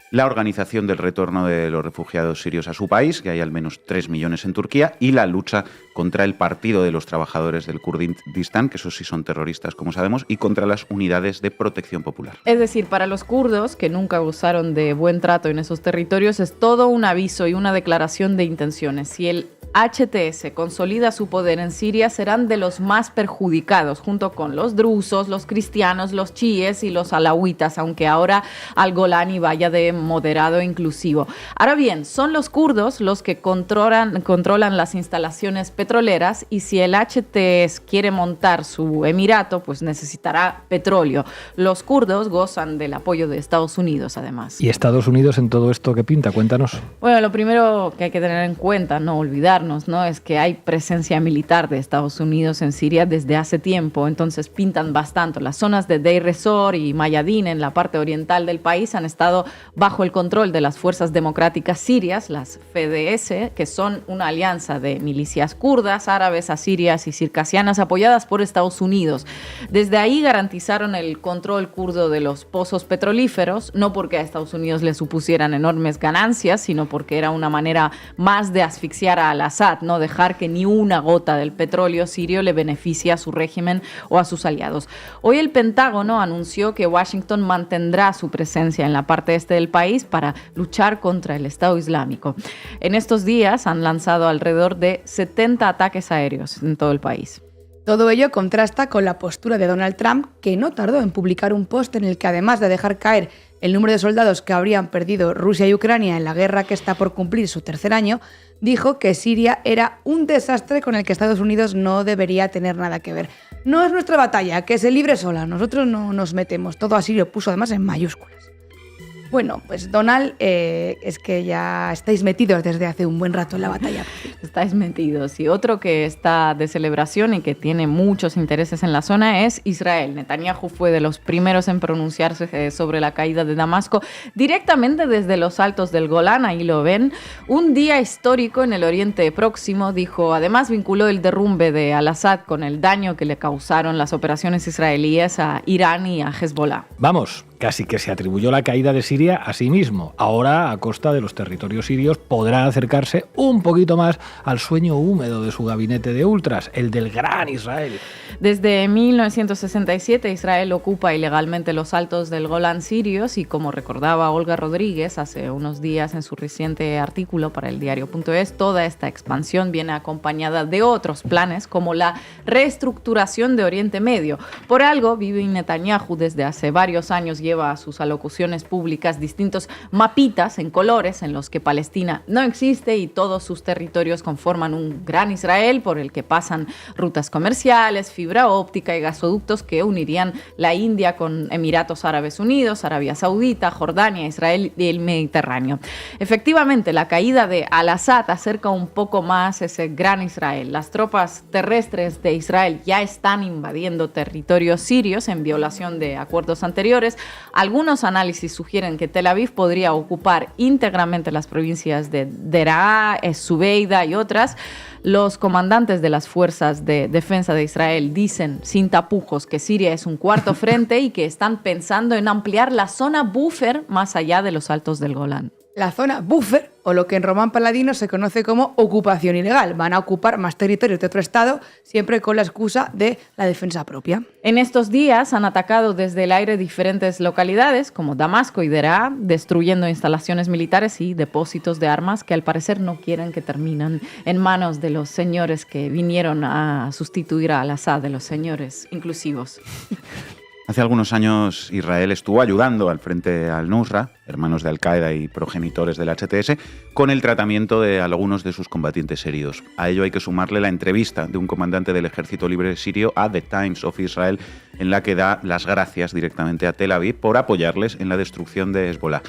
la organización del retorno de los refugiados sirios a su país, que hay al menos 3 millones en Turquía, y la lucha contra el Partido de los Trabajadores del Kurdistán, que esos sí son terroristas, como sabemos, y contra las unidades de protección popular. Es decir, para los kurdos, que nunca gozaron de buen trato en esos territorios, es todo un aviso y una declaración de intenciones. Si el HTS consolida su poder en Siria, serán de los más perjudicados, junto con los drusos, los cristianos, los chiíes y los alawitas, aunque ahora al-Golani vaya de moderado inclusivo. Ahora bien, son los kurdos los que controlan las instalaciones petroleras, y si el HTS quiere montar su emirato, pues necesitará petróleo. Los kurdos gozan del apoyo de Estados Unidos, además. ¿Y Estados Unidos en todo esto qué pinta? Cuéntanos. Bueno, lo primero que hay que tener en cuenta, no olvidarnos, ¿no?, es que hay presencia militar de Estados Unidos en Siria desde hace tiempo, entonces pintan bastante. Las zonas de Deir ez-Zor y Mayadin en la parte oriental del país han estado bajo el control de las Fuerzas Democráticas Sirias, las FDS, que son una alianza de milicias kurdas, árabes, asirias y circasianas apoyadas por Estados Unidos. Desde ahí garantizaron el control kurdo de los pozos petrolíferos, no porque a Estados Unidos le supusieran enormes ganancias, sino porque era una manera más de asfixiar a al-Assad, no dejar que ni una gota del petróleo sirio le beneficie a su régimen o a sus aliados. Hoy el Pentágono anunció que Washington mantendrá su presencia en la parte este del país para luchar contra el Estado Islámico. En estos días han lanzado alrededor de 70 ataques aéreos en todo el país. Todo ello contrasta con la postura de Donald Trump, que no tardó en publicar un post en el que, además de dejar caer el número de soldados que habrían perdido Rusia y Ucrania en la guerra que está por cumplir su tercer año, dijo que Siria era un desastre con el que Estados Unidos no debería tener nada que ver. No es nuestra batalla, que se libre sola, nosotros no nos metemos. Todo así lo puso además en mayúsculas. Bueno, pues Donald, es que ya estáis metidos desde hace un buen rato en la batalla. Estáis metidos. Y otro que está de celebración y que tiene muchos intereses en la zona es Israel. Netanyahu fue de los primeros en pronunciarse sobre la caída de Damasco directamente desde los altos del Golán. Ahí lo ven. Un día histórico en el Oriente Próximo, dijo. Además vinculó el derrumbe de al-Assad con el daño que le causaron las operaciones israelíes a Irán y a Hezbollah. Vamos, casi que se atribuyó la caída de Siria a sí mismo. Ahora, a costa de los territorios sirios, podrá acercarse un poquito más al sueño húmedo de su gabinete de ultras, el del Gran Israel. Desde 1967, Israel ocupa ilegalmente los altos del Golán sirios y, como recordaba Olga Rodríguez hace unos días en su reciente artículo para el diario.es, toda esta expansión viene acompañada de otros planes como la reestructuración de Oriente Medio. Por algo, Bibi Netanyahu desde hace varios años lleva a sus alocuciones públicas distintos mapitas en colores en los que Palestina no existe y todos sus territorios conforman un gran Israel por el que pasan rutas comerciales, fibra óptica y gasoductos que unirían la India con Emiratos Árabes Unidos, Arabia Saudita, Jordania, Israel y el Mediterráneo. Efectivamente, la caída de al-Assad acerca un poco más ese gran Israel. Las tropas terrestres de Israel ya están invadiendo territorios sirios en violación de acuerdos anteriores. Algunos análisis sugieren que Tel Aviv podría ocupar íntegramente las provincias de Deraa, Zubeida y otras. Los comandantes de las fuerzas de defensa de Israel dicen sin tapujos que Siria es un cuarto frente y que están pensando en ampliar la zona buffer más allá de los altos del Golán. La zona buffer, o lo que en román paladino se conoce como ocupación ilegal. Van a ocupar más territorios de otro estado, siempre con la excusa de la defensa propia. En estos días han atacado desde el aire diferentes localidades, como Damasco y Deraa, destruyendo instalaciones militares y depósitos de armas que al parecer no quieren que terminen en manos de los señores que vinieron a sustituir a al-Assad, de los señores inclusivos. Hace algunos años Israel estuvo ayudando al Frente al-Nusra, hermanos de Al-Qaeda y progenitores del HTS, con el tratamiento de algunos de sus combatientes heridos. A ello hay que sumarle la entrevista de un comandante del Ejército Libre Sirio a The Times of Israel, en la que da las gracias directamente a Tel Aviv por apoyarles en la destrucción de Hezbollah.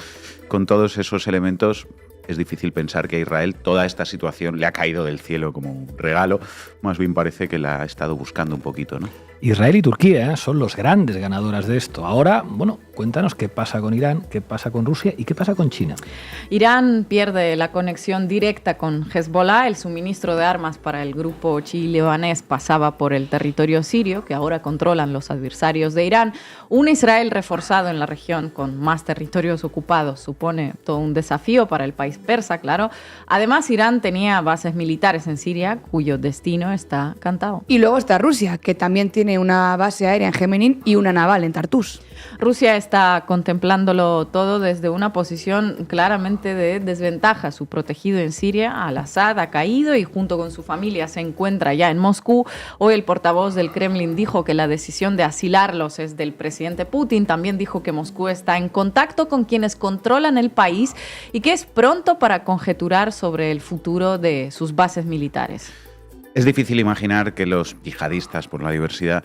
Con todos esos elementos, es difícil pensar que a Israel toda esta situación le ha caído del cielo como un regalo. Más bien parece que la ha estado buscando un poquito, ¿no? Israel y Turquía son los grandes ganadoras de esto. Ahora, bueno, cuéntanos qué pasa con Irán, qué pasa con Rusia y qué pasa con China. Irán pierde la conexión directa con Hezbollah. El suministro de armas para el grupo chií-libanés pasaba por el territorio sirio, que ahora controlan los adversarios de Irán. Un Israel reforzado en la región con más territorios ocupados supone todo un desafío para el país persa, claro. Además, Irán tenía bases militares en Siria, cuyo destino está cantado. Y luego está Rusia, que también tiene una base aérea en Jemenín y una naval en Tartus. Rusia está contemplándolo todo desde una posición claramente de desventaja. Su protegido en Siria, Al-Assad, ha caído y junto con su familia se encuentra ya en Moscú. Hoy el portavoz del Kremlin dijo que la decisión de asilarlos es del presidente Putin. También dijo que Moscú está en contacto con quienes controlan el país y que es pronto para conjeturar sobre el futuro de sus bases militares. Es difícil imaginar que los yihadistas por la diversidad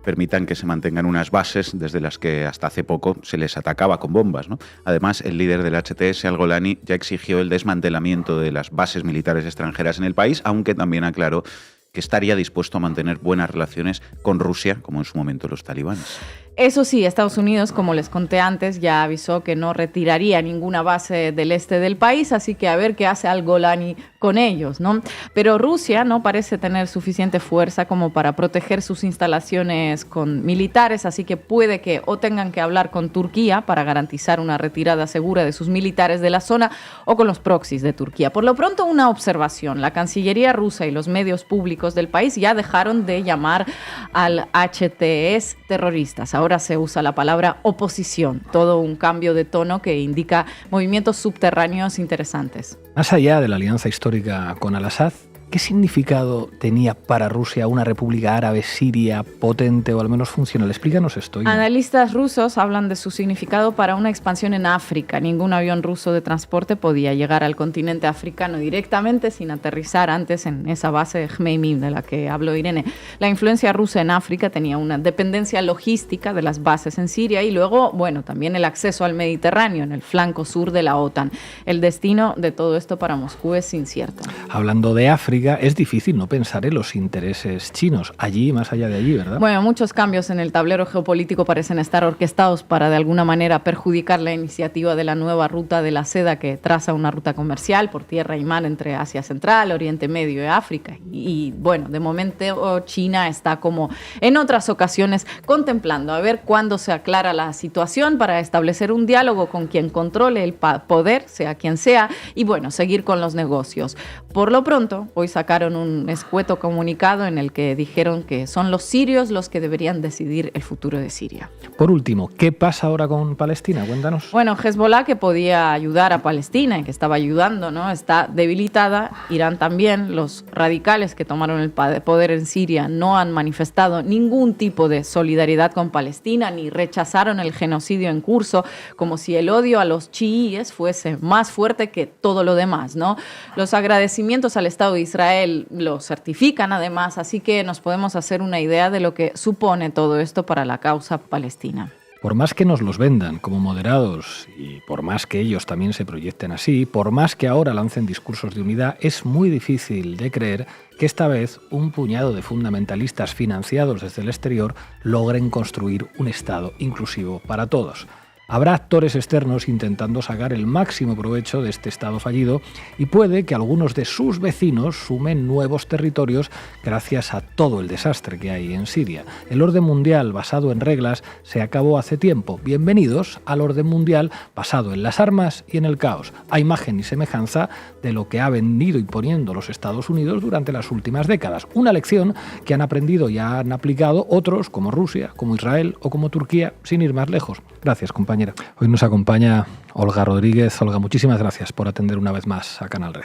permitan que se mantengan unas bases desde las que hasta hace poco se les atacaba con bombas, ¿no? Además, el líder del HTS, al-Golani, ya exigió el desmantelamiento de las bases militares extranjeras en el país, aunque también aclaró que estaría dispuesto a mantener buenas relaciones con Rusia, como en su momento los talibanes. Eso sí, Estados Unidos, como les conté antes, ya avisó que no retiraría ninguna base del este del país, así que a ver qué hace al-Golani con ellos, ¿no? Pero Rusia no parece tener suficiente fuerza como para proteger sus instalaciones con militares, así que puede que o tengan que hablar con Turquía para garantizar una retirada segura de sus militares de la zona o con los proxies de Turquía. Por lo pronto, una observación. La Cancillería rusa y los medios públicos del país ya dejaron de llamar al HTS terroristas. Ahora se usa la palabra oposición, todo un cambio de tono que indica movimientos subterráneos interesantes. Más allá de la alianza histórica con Al-Assad, ¿qué significado tenía para Rusia una república árabe siria potente o al menos funcional? Explícanos esto. Ina. Analistas rusos hablan de su significado para una expansión en África. Ningún avión ruso de transporte podía llegar al continente africano directamente sin aterrizar antes en esa base de Jmeimim de la que habló Irene. La influencia rusa en África tenía una dependencia logística de las bases en Siria y luego, bueno, también el acceso al Mediterráneo en el flanco sur de la OTAN. El destino de todo esto para Moscú es incierto. Hablando de África, es difícil no pensar en los intereses chinos, allí y más allá de allí, ¿verdad? Bueno, muchos cambios en el tablero geopolítico parecen estar orquestados para de alguna manera perjudicar la iniciativa de la nueva ruta de la seda que traza una ruta comercial por tierra y mar entre Asia Central, Oriente Medio y África. Y bueno, de momento China está como en otras ocasiones contemplando a ver cuándo se aclara la situación para establecer un diálogo con quien controle el poder, sea quien sea, y bueno, seguir con los negocios. Por lo pronto, hoy sacaron un escueto comunicado en el que dijeron que son los sirios los que deberían decidir el futuro de Siria. Por último, ¿qué pasa ahora con Palestina? Cuéntanos. Bueno, Hezbollah, que podía ayudar a Palestina y que estaba ayudando, ¿no? Está debilitada. Irán también. Los radicales que tomaron el poder en Siria no han manifestado ningún tipo de solidaridad con Palestina ni rechazaron el genocidio en curso, como si el odio a los chiíes fuese más fuerte que todo lo demás, ¿no? Los agradecimientos al Estado de Israel lo certifican además, así que nos podemos hacer una idea de lo que supone todo esto para la causa palestina. Por más que nos los vendan como moderados y por más que ellos también se proyecten así, por más que ahora lancen discursos de unidad, es muy difícil de creer que esta vez un puñado de fundamentalistas financiados desde el exterior logren construir un Estado inclusivo para todos. Habrá actores externos intentando sacar el máximo provecho de este Estado fallido y puede que algunos de sus vecinos sumen nuevos territorios gracias a todo el desastre que hay en Siria. El orden mundial basado en reglas se acabó hace tiempo. Bienvenidos al orden mundial basado en las armas y en el caos, a imagen y semejanza de lo que ha venido imponiendo los Estados Unidos durante las últimas décadas. Una lección que han aprendido y han aplicado otros como Rusia, como Israel o como Turquía, sin ir más lejos. Gracias, compañera. Hoy nos acompaña Olga Rodríguez. Olga, muchísimas gracias por atender una vez más a Canal Red.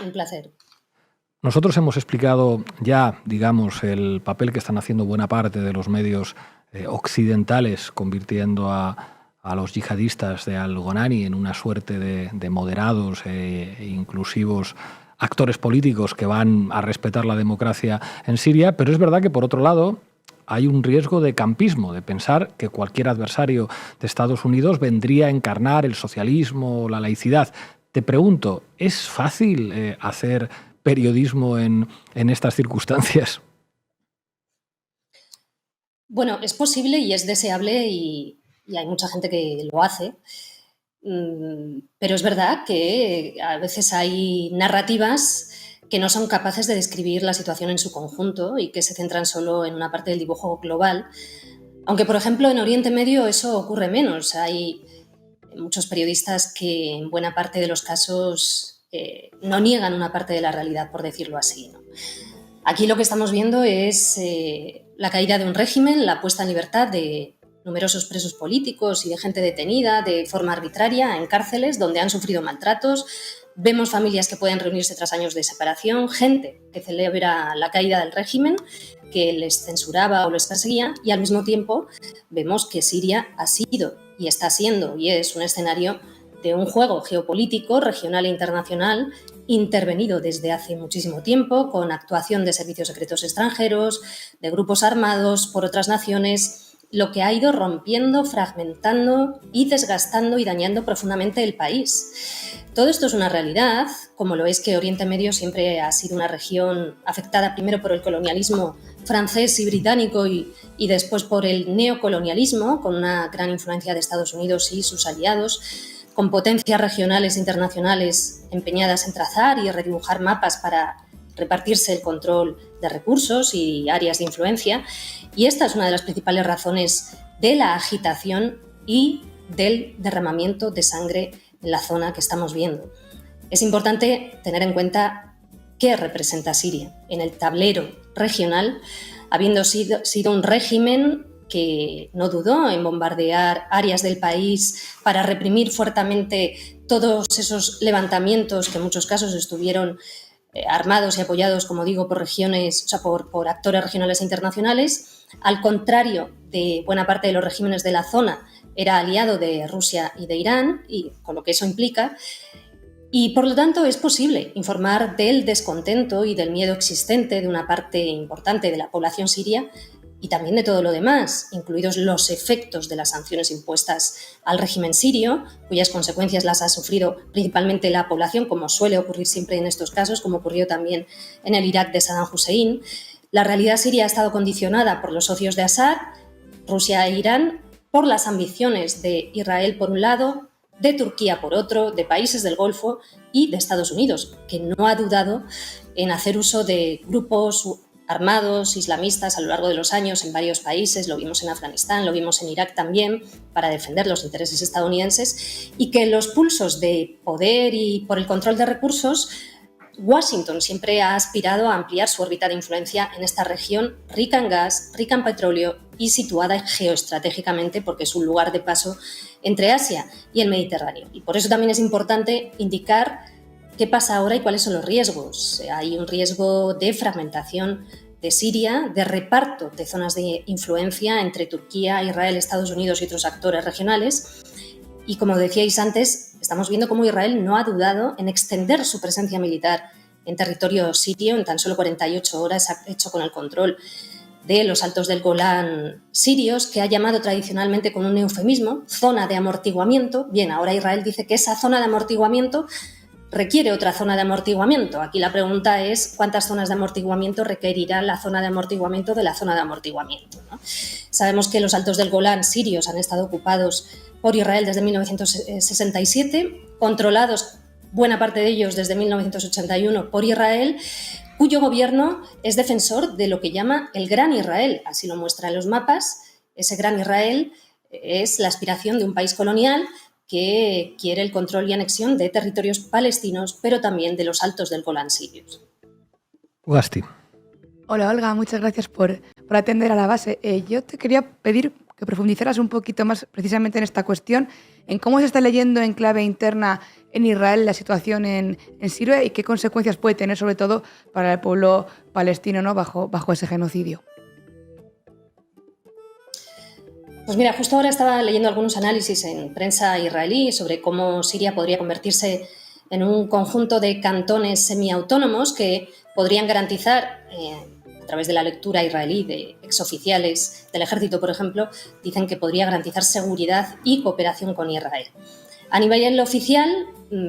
Un placer. Nosotros hemos explicado ya, digamos, el papel que están haciendo buena parte de los medios occidentales, convirtiendo a los yihadistas de Al-Golani en una suerte de moderados e inclusivos actores políticos que van a respetar la democracia en Siria, pero es verdad que, por otro lado, hay un riesgo de campismo, de pensar que cualquier adversario de Estados Unidos vendría a encarnar el socialismo o la laicidad. Te pregunto, ¿es fácil hacer periodismo en estas circunstancias? Bueno, es posible y es deseable y hay mucha gente que lo hace, pero es verdad que a veces hay narrativas que no son capaces de describir la situación en su conjunto y que se centran solo en una parte del dibujo global. Aunque, por ejemplo, en Oriente Medio eso ocurre menos. Hay muchos periodistas que en buena parte de los casos no niegan una parte de la realidad, por decirlo así, ¿no? Aquí lo que estamos viendo es la caída de un régimen, la puesta en libertad de numerosos presos políticos y de gente detenida de forma arbitraria en cárceles donde han sufrido maltratos. Vemos familias que pueden reunirse tras años de separación, gente que celebra la caída del régimen, que les censuraba o les perseguía, y al mismo tiempo vemos que Siria ha sido y está siendo y es un escenario de un juego geopolítico regional e internacional intervenido desde hace muchísimo tiempo con actuación de servicios secretos extranjeros, de grupos armados por otras naciones, lo que ha ido rompiendo, fragmentando y desgastando y dañando profundamente el país. Todo esto es una realidad, como lo es que Oriente Medio siempre ha sido una región afectada primero por el colonialismo francés y británico y después por el neocolonialismo, con una gran influencia de Estados Unidos y sus aliados, con potencias regionales e internacionales empeñadas en trazar y redibujar mapas para repartirse el control de recursos y áreas de influencia. Y esta es una de las principales razones de la agitación y del derramamiento de sangre en la zona que estamos viendo. Es importante tener en cuenta qué representa Siria en el tablero regional, habiendo sido un régimen que no dudó en bombardear áreas del país para reprimir fuertemente todos esos levantamientos que en muchos casos estuvieron armados y apoyados, como digo, por regiones, o sea, por actores regionales e internacionales. Al contrario de buena parte de los regímenes de la zona, era aliado de Rusia y de Irán, y con lo que eso implica. Y por lo tanto es posible informar del descontento y del miedo existente de una parte importante de la población siria y también de todo lo demás, incluidos los efectos de las sanciones impuestas al régimen sirio, cuyas consecuencias las ha sufrido principalmente la población, como suele ocurrir siempre en estos casos, como ocurrió también en el Irak de Saddam Hussein. La realidad siria ha estado condicionada por los socios de Assad, Rusia e Irán, por las ambiciones de Israel por un lado, de Turquía por otro, de países del Golfo y de Estados Unidos, que no ha dudado en hacer uso de grupos armados islamistas a lo largo de los años en varios países, lo vimos en Afganistán, lo vimos en Irak también, para defender los intereses estadounidenses, y que los pulsos de poder y por el control de recursos, Washington siempre ha aspirado a ampliar su órbita de influencia en esta región rica en gas, rica en petróleo y situada geoestratégicamente porque es un lugar de paso entre Asia y el Mediterráneo. Y por eso también es importante indicar qué pasa ahora y cuáles son los riesgos. Hay un riesgo de fragmentación de Siria, de reparto de zonas de influencia entre Turquía, Israel, Estados Unidos y otros actores regionales. Y como decíais antes, estamos viendo cómo Israel no ha dudado en extender su presencia militar en territorio sirio. En tan solo 48 horas ha hecho con el control de los altos del Golán sirios, que ha llamado tradicionalmente con un eufemismo zona de amortiguamiento. Bien, ahora Israel dice que esa zona de amortiguamiento requiere otra zona de amortiguamiento. Aquí la pregunta es cuántas zonas de amortiguamiento requerirá la zona de amortiguamiento de la zona de amortiguamiento, ¿no? Sabemos que los altos del Golán sirios han estado ocupados por Israel desde 1967, controlados buena parte de ellos desde 1981 por Israel, cuyo gobierno es defensor de lo que llama el Gran Israel. Así lo muestran los mapas. Ese Gran Israel es la aspiración de un país colonial que quiere el control y anexión de territorios palestinos, pero también de los altos del Golán sirios. Ugasti. Hola Olga, muchas gracias por atender a La Base. Yo te quería pedir que profundizaras un poquito más precisamente en esta cuestión, en cómo se está leyendo en clave interna en Israel la situación en Siria y qué consecuencias puede tener sobre todo para el pueblo palestino, ¿no? bajo ese genocidio. Pues mira, justo ahora estaba leyendo algunos análisis en prensa israelí sobre cómo Siria podría convertirse en un conjunto de cantones semiautónomos que podrían garantizar a través de la lectura israelí de exoficiales del ejército, por ejemplo, dicen que podría garantizar seguridad y cooperación con Israel. A nivel oficial,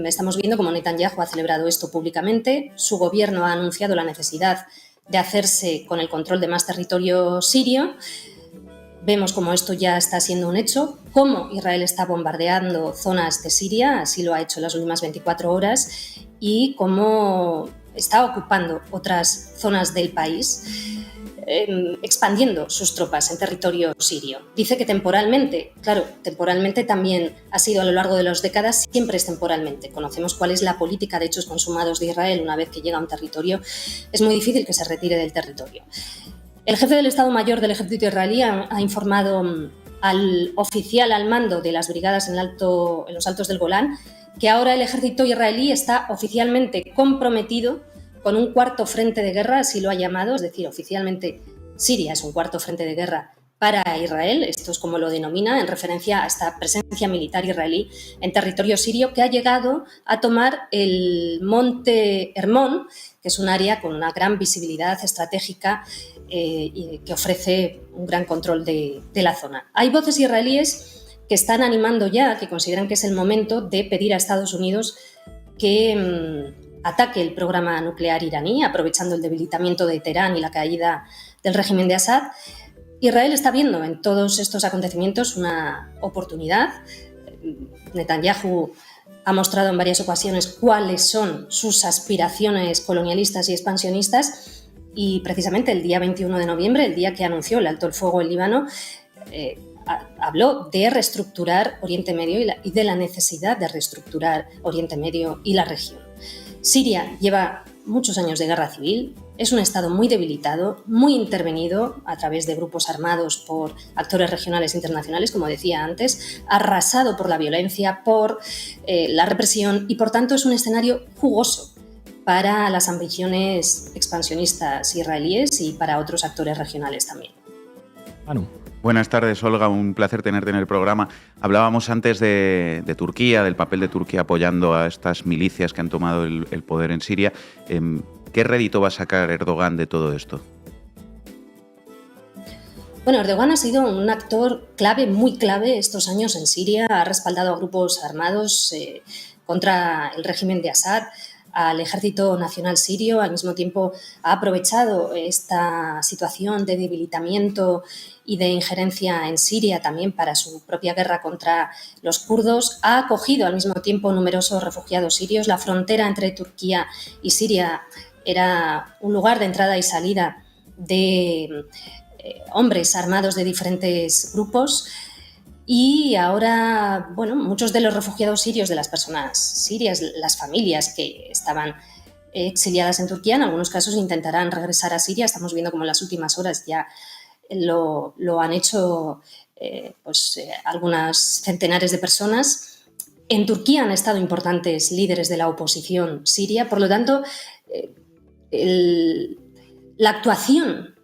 estamos viendo cómo Netanyahu ha celebrado esto públicamente. Su gobierno ha anunciado la necesidad de hacerse con el control de más territorio sirio. Vemos cómo esto ya está siendo un hecho, cómo Israel está bombardeando zonas de Siria, así lo ha hecho en las últimas 24 horas, y cómo está ocupando otras zonas del país, expandiendo sus tropas en territorio sirio. Dice que temporalmente, claro, temporalmente también ha sido a lo largo de las décadas, siempre es temporalmente. Conocemos cuál es la política de hechos consumados de Israel una vez que llega a un territorio. Es muy difícil que se retire del territorio. El jefe del Estado Mayor del Ejército israelí ha informado al oficial al mando de las brigadas en los altos del Golán que ahora el ejército israelí está oficialmente comprometido con un cuarto frente de guerra, así lo ha llamado, es decir, oficialmente Siria es un cuarto frente de guerra para Israel, esto es como lo denomina, en referencia a esta presencia militar israelí en territorio sirio que ha llegado a tomar el monte Hermón, que es un área con una gran visibilidad estratégica y que ofrece un gran control de la zona. Hay voces israelíes que están animando ya, que consideran que es el momento de pedir a Estados Unidos que ataque el programa nuclear iraní, aprovechando el debilitamiento de Teherán y la caída del régimen de Assad. Israel está viendo en todos estos acontecimientos una oportunidad. Netanyahu ha mostrado en varias ocasiones cuáles son sus aspiraciones colonialistas y expansionistas, y precisamente el día 21 de noviembre, el día que anunció el alto el fuego en Líbano, habló de reestructurar Oriente Medio y de la necesidad de reestructurar Oriente Medio y la región. Siria lleva muchos años de guerra civil, es un estado muy debilitado, muy intervenido a través de grupos armados por actores regionales e internacionales, como decía antes, arrasado por la violencia, por la represión, y por tanto es un escenario jugoso para las ambiciones expansionistas israelíes y para otros actores regionales también. Manu. Buenas tardes, Olga. Un placer tenerte en el programa. Hablábamos antes de Turquía, del papel de Turquía apoyando a estas milicias que han tomado el poder en Siria. ¿Qué rédito va a sacar Erdogan de todo esto? Bueno, Erdogan ha sido un actor clave, muy clave estos años en Siria. Ha respaldado a grupos armados contra el régimen de Assad, al Ejército Nacional Sirio. Al mismo tiempo ha aprovechado esta situación de debilitamiento y de injerencia en Siria también para su propia guerra contra los kurdos. Ha acogido al mismo tiempo numerosos refugiados sirios. La frontera entre Turquía y Siria era un lugar de entrada y salida de hombres armados de diferentes grupos. Y ahora, bueno, muchos de los refugiados sirios, de las personas sirias, las familias que estaban exiliadas en Turquía, en algunos casos intentarán regresar a Siria. Estamos viendo como en las últimas horas ya lo han hecho algunas centenares de personas. En Turquía han estado importantes líderes de la oposición siria, por lo tanto, la actuación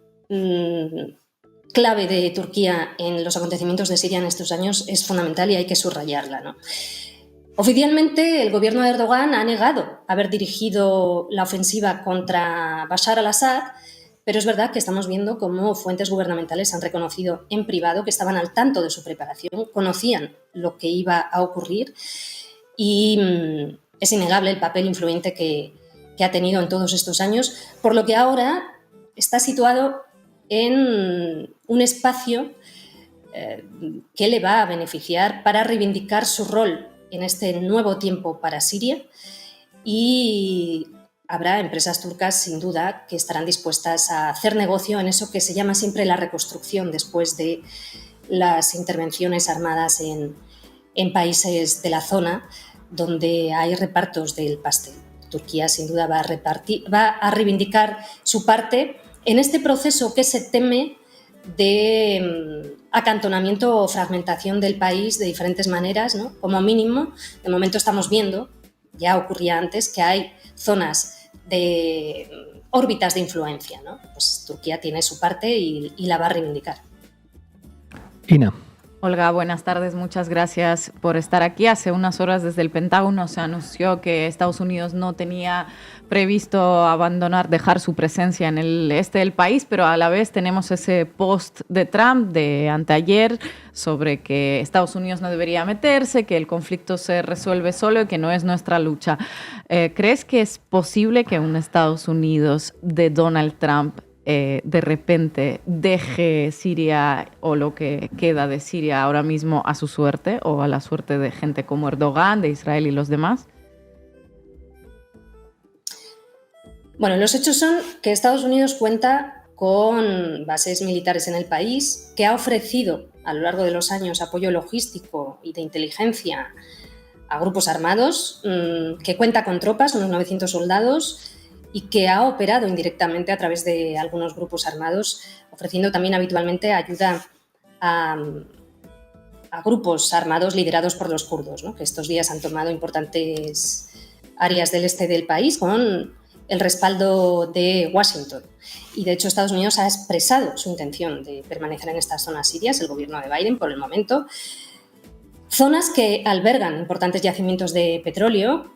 clave de Turquía en los acontecimientos de Siria en estos años es fundamental y hay que subrayarla, ¿no? Oficialmente, el gobierno de Erdogan ha negado haber dirigido la ofensiva contra Bashar al-Assad, pero es verdad que estamos viendo cómo fuentes gubernamentales han reconocido en privado que estaban al tanto de su preparación, conocían lo que iba a ocurrir, y es innegable el papel influyente que ha tenido en todos estos años, por lo que ahora está situado en un espacio que le va a beneficiar para reivindicar su rol en este nuevo tiempo para Siria, y habrá empresas turcas sin duda que estarán dispuestas a hacer negocio en eso que se llama siempre la reconstrucción después de las intervenciones armadas en países de la zona donde hay repartos del pastel. Turquía sin duda va a reivindicar su parte en este proceso que se teme de acantonamiento o fragmentación del país de diferentes maneras, ¿no? Como mínimo, de momento estamos viendo, ya ocurría antes, que hay zonas de órbitas de influencia, ¿no? Pues Turquía tiene su parte y la va a reivindicar. Ina. Olga, buenas tardes, muchas gracias por estar aquí. Hace unas horas desde el Pentágono se anunció que Estados Unidos no tenía previsto dejar su presencia en el este del país, pero a la vez tenemos ese post de Trump de anteayer sobre que Estados Unidos no debería meterse, que el conflicto se resuelve solo y que no es nuestra lucha. ¿Crees que es posible que un Estados Unidos de Donald Trump de repente deje Siria o lo que queda de Siria ahora mismo a su suerte o a la suerte de gente como Erdogan, de Israel y los demás? Bueno, los hechos son que Estados Unidos cuenta con bases militares en el país, que ha ofrecido a lo largo de los años apoyo logístico y de inteligencia a grupos armados, que cuenta con tropas, unos 900 soldados, y que ha operado indirectamente a través de algunos grupos armados, ofreciendo también habitualmente ayuda a grupos armados liderados por los kurdos, ¿no? Que estos días han tomado importantes áreas del este del país con el respaldo de Washington. Y de hecho Estados Unidos ha expresado su intención de permanecer en estas zonas sirias, el gobierno de Biden por el momento. Zonas que albergan importantes yacimientos de petróleo.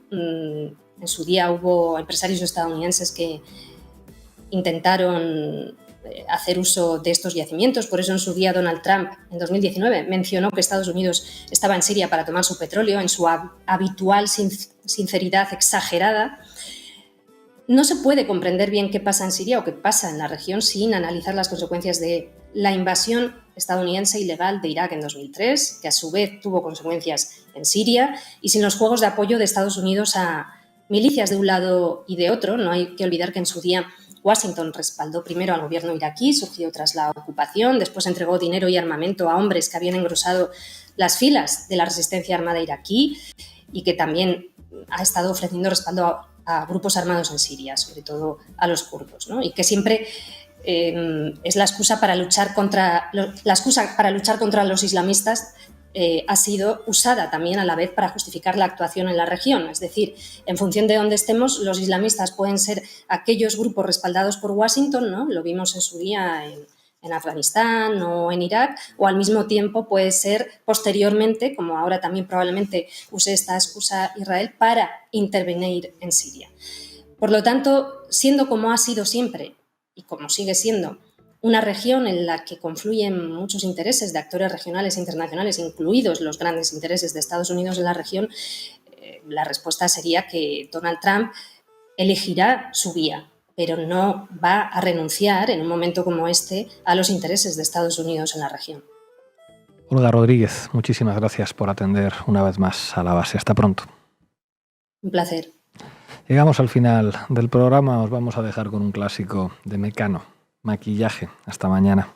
En su día hubo empresarios estadounidenses que intentaron hacer uso de estos yacimientos. Por eso en su día Donald Trump, en 2019, mencionó que Estados Unidos estaba en Siria para tomar su petróleo, en su habitual sinceridad exagerada. No se puede comprender bien qué pasa en Siria o qué pasa en la región sin analizar las consecuencias de la invasión estadounidense ilegal de Irak en 2003, que a su vez tuvo consecuencias en Siria, y sin los juegos de apoyo de Estados Unidos a milicias de un lado y de otro. No hay que olvidar que en su día Washington respaldó primero al gobierno iraquí, surgido tras la ocupación, después entregó dinero y armamento a hombres que habían engrosado las filas de la resistencia armada iraquí y que también ha estado ofreciendo respaldo a grupos armados en Siria, sobre todo a los kurdos, ¿no? Y que siempre es la excusa para luchar contra los islamistas. Ha sido usada también a la vez para justificar la actuación en la región. Es decir, en función de dónde estemos, los islamistas pueden ser aquellos grupos respaldados por Washington, ¿no? Lo vimos en su día en Afganistán o en Irak, o al mismo tiempo puede ser posteriormente, como ahora también probablemente use esta excusa Israel, para intervenir en Siria. Por lo tanto, siendo como ha sido siempre y como sigue siendo una región en la que confluyen muchos intereses de actores regionales e internacionales, incluidos los grandes intereses de Estados Unidos en la región, la respuesta sería que Donald Trump elegirá su vía, pero no va a renunciar en un momento como este a los intereses de Estados Unidos en la región. Olga Rodríguez, muchísimas gracias por atender una vez más a La Base. Hasta pronto. Un placer. Llegamos al final del programa. Os vamos a dejar con un clásico de Mecano. Maquillaje. Hasta mañana.